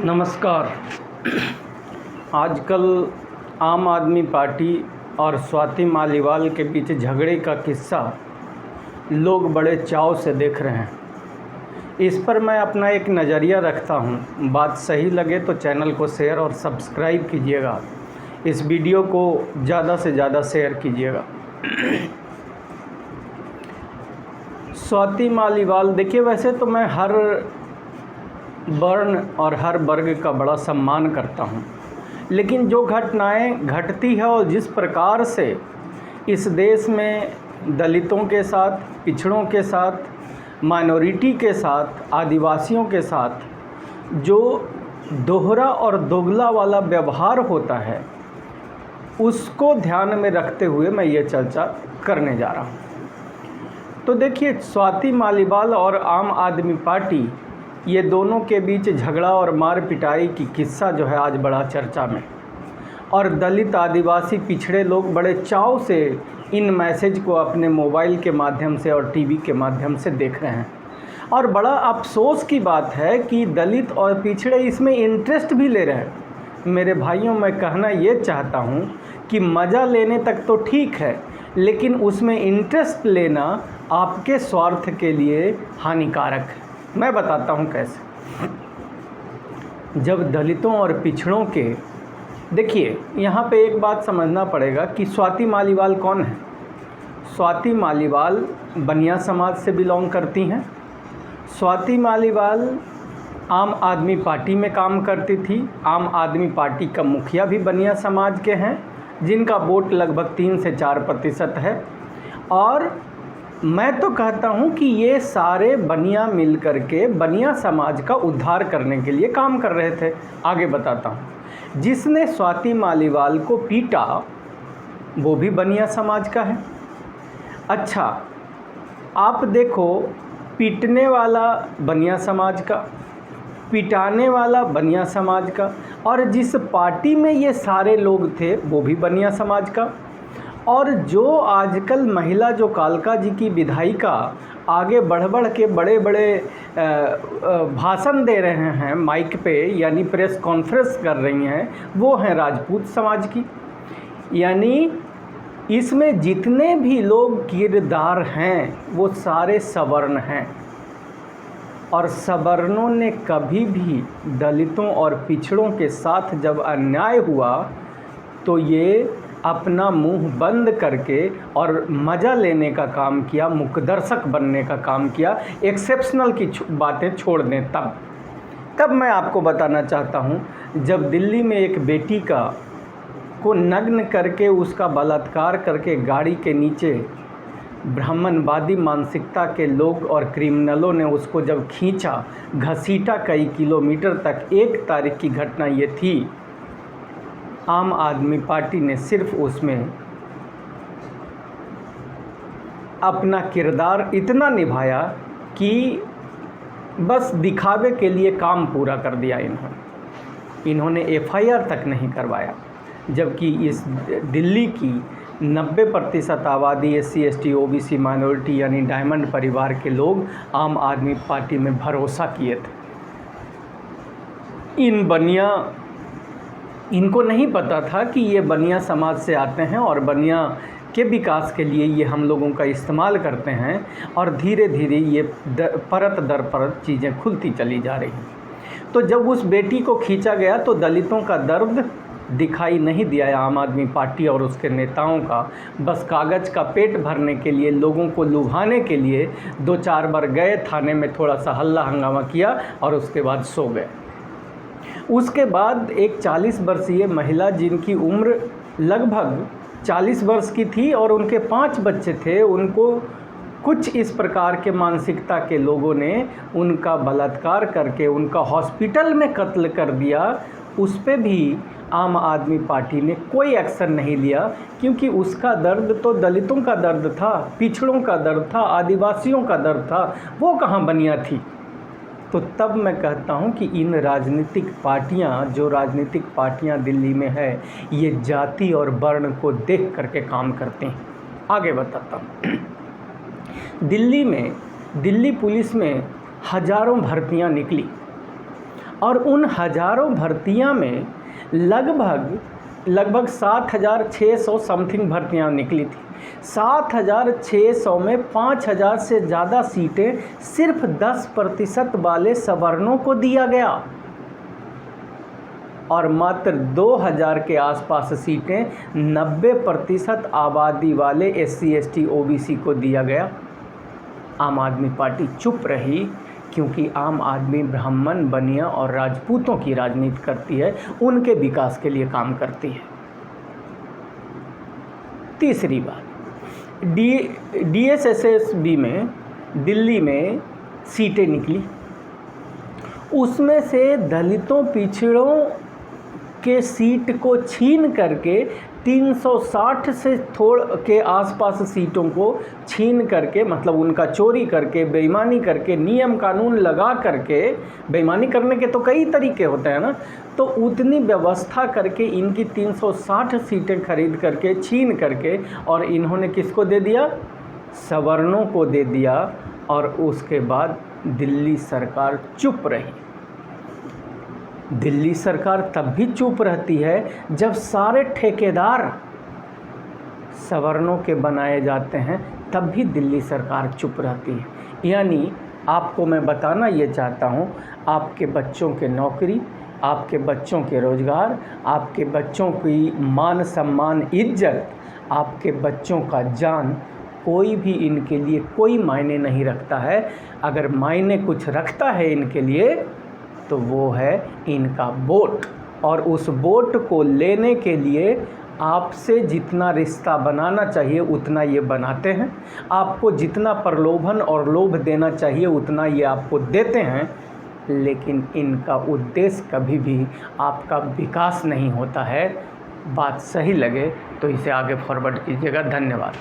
नमस्कार। आजकल आम आदमी पार्टी और स्वाति मालीवाल के बीच झगड़े का किस्सा लोग बड़े चाव से देख रहे हैं। इस पर मैं अपना एक नज़रिया रखता हूं। बात सही लगे तो चैनल को शेयर और सब्सक्राइब कीजिएगा। इस वीडियो को ज़्यादा से ज़्यादा शेयर कीजिएगा। स्वाति मालीवाल, देखिए, वैसे तो मैं हर वर्ण और हर वर्ग का बड़ा सम्मान करता हूं, लेकिन जो घटनाएं घटती है और जिस प्रकार से इस देश में दलितों के साथ, पिछड़ों के साथ, माइनॉरिटी के साथ, आदिवासियों के साथ जो दोहरा और दोगला वाला व्यवहार होता है, उसको ध्यान में रखते हुए मैं ये चर्चा करने जा रहा हूँ। तो देखिए, स्वाति मालीवाल और आम आदमी पार्टी, ये दोनों के बीच झगड़ा और मार पिटाई की किस्सा जो है आज बड़ा चर्चा में, और दलित, आदिवासी, पिछड़े लोग बड़े चाव से इन मैसेज को अपने मोबाइल के माध्यम से और टीवी के माध्यम से देख रहे हैं। और बड़ा अफसोस की बात है कि दलित और पिछड़े इसमें इंटरेस्ट भी ले रहे हैं। मेरे भाइयों, मैं कहना ये चाहता हूँ कि मज़ा लेने तक तो ठीक है, लेकिन उसमें इंटरेस्ट लेना आपके स्वार्थ के लिए हानिकारक है। मैं बताता हूँ कैसे। जब दलितों और पिछड़ों के, देखिए, यहाँ पे एक बात समझना पड़ेगा कि स्वाति मालीवाल कौन है। स्वाति मालीवाल बनिया समाज से बिलोंग करती हैं। स्वाति मालीवाल आम आदमी पार्टी में काम करती थी। आम आदमी पार्टी का मुखिया भी बनिया समाज के हैं, जिनका वोट लगभग 3 से 4% है। और मैं तो कहता हूँ कि ये सारे बनिया मिल कर के बनिया समाज का उद्धार करने के लिए काम कर रहे थे। आगे बताता हूँ। जिसने स्वाति मालीवाल को पीटा वो भी बनिया समाज का है। अच्छा, आप देखो, पीटने वाला बनिया समाज का, पिटाने वाला बनिया समाज का, और जिस पार्टी में ये सारे लोग थे वो भी बनिया समाज का। और जो आजकल महिला जो कालका जी की विधायिका आगे बढ़ बढ़ के बड़े बड़े भाषण दे रहे हैं माइक पे, यानी प्रेस कॉन्फ्रेंस कर रही हैं, वो हैं राजपूत समाज की। यानी इसमें जितने भी लोग किरदार हैं वो सारे सवर्ण हैं, और सवर्णों ने कभी भी दलितों और पिछड़ों के साथ जब अन्याय हुआ तो ये अपना मुंह बंद करके और मज़ा लेने का काम किया, मुकदर्शक बनने का काम किया, एक्सेप्शनल की बातें छोड़ दें। तब मैं आपको बताना चाहता हूँ, जब दिल्ली में एक बेटी को नग्न करके उसका बलात्कार करके गाड़ी के नीचे ब्राह्मणवादी मानसिकता के लोग और क्रिमिनलों ने उसको जब खींचा, घसीटा कई किलोमीटर तक, 1 तारीख की घटना ये थी। आम आदमी पार्टी ने सिर्फ उसमें अपना किरदार इतना निभाया कि बस दिखावे के लिए काम पूरा कर दिया। इन्होंने FIR तक नहीं करवाया, जबकि इस दिल्ली की 90% आबादी SC ST OBC माइनॉरिटी यानी डायमंड परिवार के लोग आम आदमी पार्टी में भरोसा किए थे। इनको नहीं पता था कि ये बनिया समाज से आते हैं और बनिया के विकास के लिए ये हम लोगों का इस्तेमाल करते हैं, और धीरे धीरे ये परत दर परत चीज़ें खुलती चली जा रही हैं। तो जब उस बेटी को खींचा गया तो दलितों का दर्द दिखाई नहीं दिया आम आदमी पार्टी और उसके नेताओं का। बस कागज़ का पेट भरने के लिए, लोगों को लुभाने के लिए 2-4 बार गए थाने में, थोड़ा सा हल्ला हंगामा किया और उसके बाद सो गए। उसके बाद एक 40 वर्षीय महिला, जिनकी उम्र लगभग 40 वर्ष की थी और उनके 5 बच्चे थे, उनको कुछ इस प्रकार के मानसिकता के लोगों ने उनका बलात्कार करके उनका हॉस्पिटल में कत्ल कर दिया। उस पे भी आम आदमी पार्टी ने कोई एक्शन नहीं लिया, क्योंकि उसका दर्द तो दलितों का दर्द था, पिछड़ों का दर्द था, आदिवासियों का दर्द था, वो कहाँ बनिया थी। तो तब मैं कहता हूं कि इन राजनीतिक पार्टियां, जो राजनीतिक पार्टियां दिल्ली में है, ये जाति और वर्ण को देख करके काम करते हैं। आगे बताता हूं। दिल्ली पुलिस में हज़ारों भर्तियां निकली। और उन हज़ारों भर्तियां में लगभग 7,600 समथिंग भर्तियां निकली थी। 7,600 में 5,000 से ज़्यादा सीटें सिर्फ 10% वाले सवर्णों को दिया गया और मात्र 2,000 के आसपास सीटें 90% आबादी वाले SC ST OBC को दिया गया। आम आदमी पार्टी चुप रही क्योंकि आम आदमी ब्राह्मण, बनिया और राजपूतों की राजनीति करती है, उनके विकास के लिए काम करती है। तीसरी बात, DSSSB में दिल्ली में सीटें निकली, उसमें से दलितों पिछड़ों के सीट को छीन करके 360 से थोड़ के आसपास सीटों को छीन करके, मतलब उनका चोरी करके, बेईमानी करके, नियम कानून लगा करके, बेईमानी करने के तो कई तरीके होते हैं ना, तो उतनी व्यवस्था करके इनकी 360 सीटें खरीद करके, छीन करके, और इन्होंने किसको दे दिया? सवर्णों को दे दिया। और उसके बाद दिल्ली सरकार चुप रही। दिल्ली सरकार तब भी चुप रहती है जब सारे ठेकेदार सवर्णों के बनाए जाते हैं, तब भी दिल्ली सरकार चुप रहती है। यानी आपको मैं बताना ये चाहता हूँ, आपके बच्चों के नौकरी, आपके बच्चों के रोज़गार, आपके बच्चों की मान सम्मान, इज्जत, आपके बच्चों का जान, कोई भी इनके लिए कोई मायने नहीं रखता है। अगर मायने कुछ रखता है इनके लिए तो वो है इनका वोट, और उस वोट को लेने के लिए आपसे जितना रिश्ता बनाना चाहिए उतना ये बनाते हैं, आपको जितना प्रलोभन और लोभ देना चाहिए उतना ये आपको देते हैं, लेकिन इनका उद्देश्य कभी भी आपका विकास नहीं होता है। बात सही लगे तो इसे आगे फॉरवर्ड कीजिएगा। धन्यवाद।